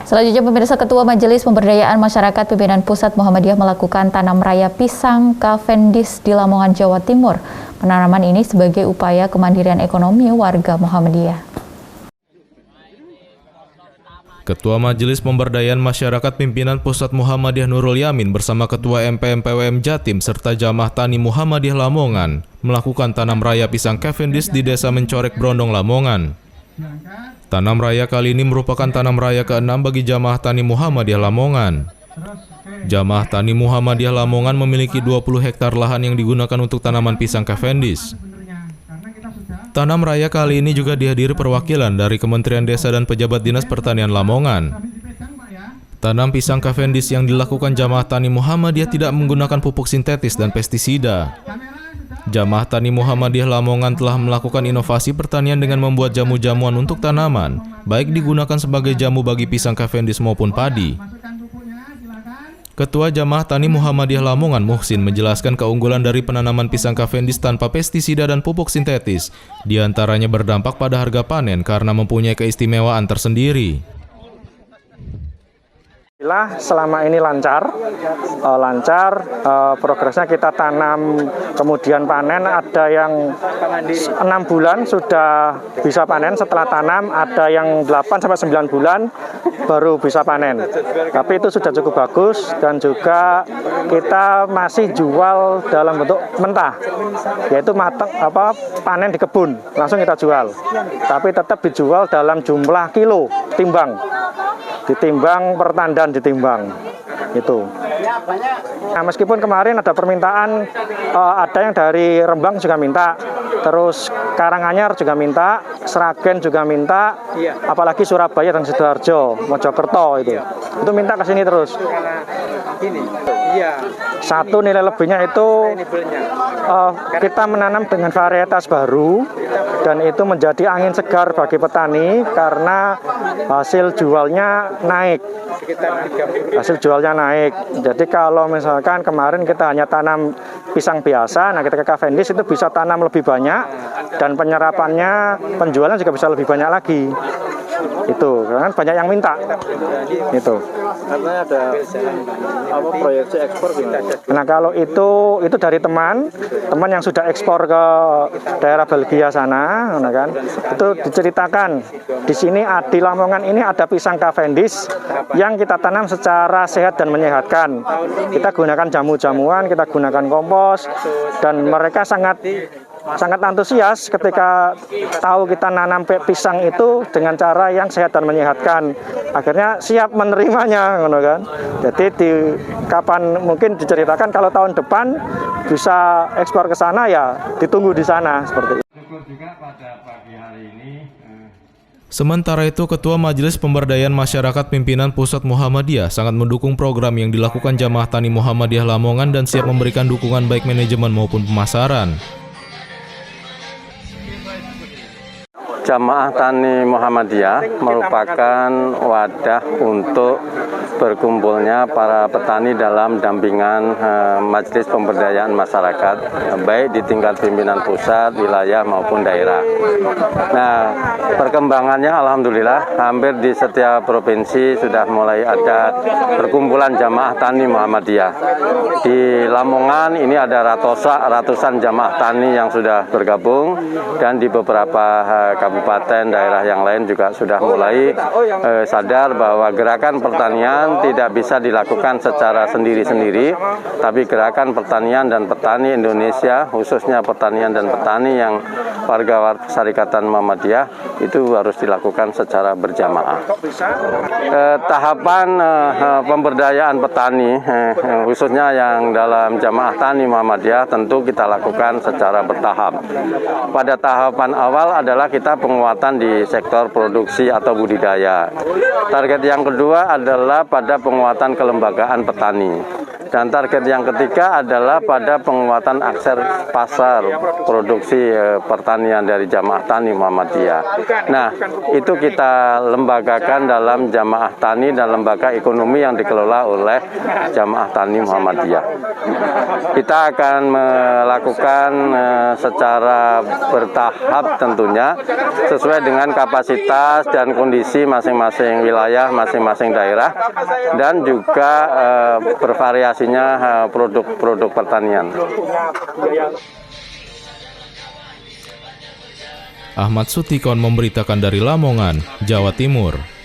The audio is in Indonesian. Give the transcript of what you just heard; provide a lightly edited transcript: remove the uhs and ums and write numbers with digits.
Selanjutnya, pemirsa, Ketua Majelis Pemberdayaan Masyarakat Pimpinan Pusat Muhammadiyah melakukan tanam raya pisang Cavendish di Lamongan, Jawa Timur. Penanaman ini sebagai upaya kemandirian ekonomi warga Muhammadiyah. Ketua Majelis Pemberdayaan Masyarakat Pimpinan Pusat Muhammadiyah Nurul Yamin bersama Ketua MPMPWM Jatim serta Jamaah Tani Muhammadiyah Lamongan melakukan tanam raya pisang Cavendish di Desa Mencorek, Brondong, Lamongan. Tanam raya kali ini merupakan tanam raya ke-6 bagi Jamaah Tani Muhammadiyah Lamongan. Jamaah Tani Muhammadiyah Lamongan memiliki 20 hektar lahan yang digunakan untuk tanaman pisang Cavendish. Tanam raya kali ini juga dihadiri perwakilan dari Kementerian Desa dan pejabat Dinas Pertanian Lamongan. Tanam pisang Cavendish yang dilakukan Jamaah Tani Muhammadiyah tidak menggunakan pupuk sintetis dan pestisida. Jamaah Tani Muhammadiyah Lamongan telah melakukan inovasi pertanian dengan membuat jamu-jamuan untuk tanaman, baik digunakan sebagai jamu bagi pisang Cavendish maupun padi. Ketua Jamaah Tani Muhammadiyah Lamongan Muhsin menjelaskan keunggulan dari penanaman pisang Cavendish tanpa pestisida dan pupuk sintetis, diantaranya berdampak pada harga panen karena mempunyai keistimewaan tersendiri. Selama ini lancar, progresnya kita tanam kemudian panen, ada yang 6 bulan sudah bisa panen setelah tanam, ada yang 8-9 bulan baru bisa panen. Tapi itu sudah cukup bagus dan juga kita masih jual dalam bentuk mentah, yaitu panen di kebun, langsung kita jual. Tapi tetap dijual dalam jumlah kilo, ditimbang per tandan ditimbang itu. Nah, meskipun kemarin ada permintaan, ada yang dari Rembang juga minta, terus Karanganyar juga minta, Sragen juga minta, apalagi Surabaya dan Sidoarjo, Mojokerto itu minta ke sini terus. Satu nilai lebihnya itu kita menanam dengan varietas baru dan itu menjadi angin segar bagi petani karena hasil jualnya naik. Jadi kalau misalkan kemarin kita hanya tanam pisang biasa, nah kita ke Cavendish itu bisa tanam lebih banyak dan penyerapannya, penjualan juga bisa lebih banyak lagi. Itu kan banyak yang minta. Itu. Karena ada proyeksi ekspor gimana? Nah, kalau itu dari teman yang sudah ekspor ke daerah Belgia sana, nah kan. Itu diceritakan di sini di Lamongan ini ada pisang Cavendish yang kita tanam secara sehat dan menyehatkan. Kita gunakan jamu-jamuan, kita gunakan kompos dan mereka sangat antusias ketika tahu kita nanam pisang itu dengan cara yang sehat dan menyehatkan. Akhirnya siap menerimanya, kan. Jadi kapan mungkin diceritakan kalau tahun depan bisa ekspor ke sana, ya ditunggu di sana seperti itu. Sementara itu, Ketua Majelis Pemberdayaan Masyarakat Pimpinan Pusat Muhammadiyah sangat mendukung program yang dilakukan Jamaah Tani Muhammadiyah Lamongan dan siap memberikan dukungan baik manajemen maupun pemasaran. Jamaah Tani Muhammadiyah merupakan wadah untuk berkumpulnya para petani dalam dampingan Majelis Pemberdayaan Masyarakat, baik di tingkat pimpinan pusat, wilayah maupun daerah. Nah, perkembangannya alhamdulillah hampir di setiap provinsi sudah mulai ada perkumpulan Jamaah Tani Muhammadiyah. Di Lamongan ini ada ratusan jamaah tani yang sudah bergabung dan di beberapa kabupaten daerah yang lain juga sudah mulai sadar bahwa gerakan pertanian tidak bisa dilakukan secara sendiri-sendiri, tapi gerakan pertanian dan petani Indonesia, khususnya pertanian dan petani yang warga Syarikatan Muhammadiyah itu harus dilakukan secara berjamaah. Tahapan pemberdayaan petani, khususnya yang dalam Jamaah Tani Muhammadiyah, tentu kita lakukan secara bertahap. Pada tahapan awal adalah kita penguatan di sektor produksi atau budidaya. Target yang kedua adalah pada penguatan kelembagaan petani. Dan target yang ketiga adalah pada penguatan akses pasar produksi pertanian dari Jamaah Tani Muhammadiyah. Nah, itu kita lembagakan dalam Jamaah Tani dan lembaga ekonomi yang dikelola oleh Jamaah Tani Muhammadiyah. Kita akan melakukan secara bertahap tentunya sesuai dengan kapasitas dan kondisi masing-masing wilayah, masing-masing daerah, dan juga bervariasinya produk-produk pertanian. Ahmad Sutikon memberitakan dari Lamongan, Jawa Timur.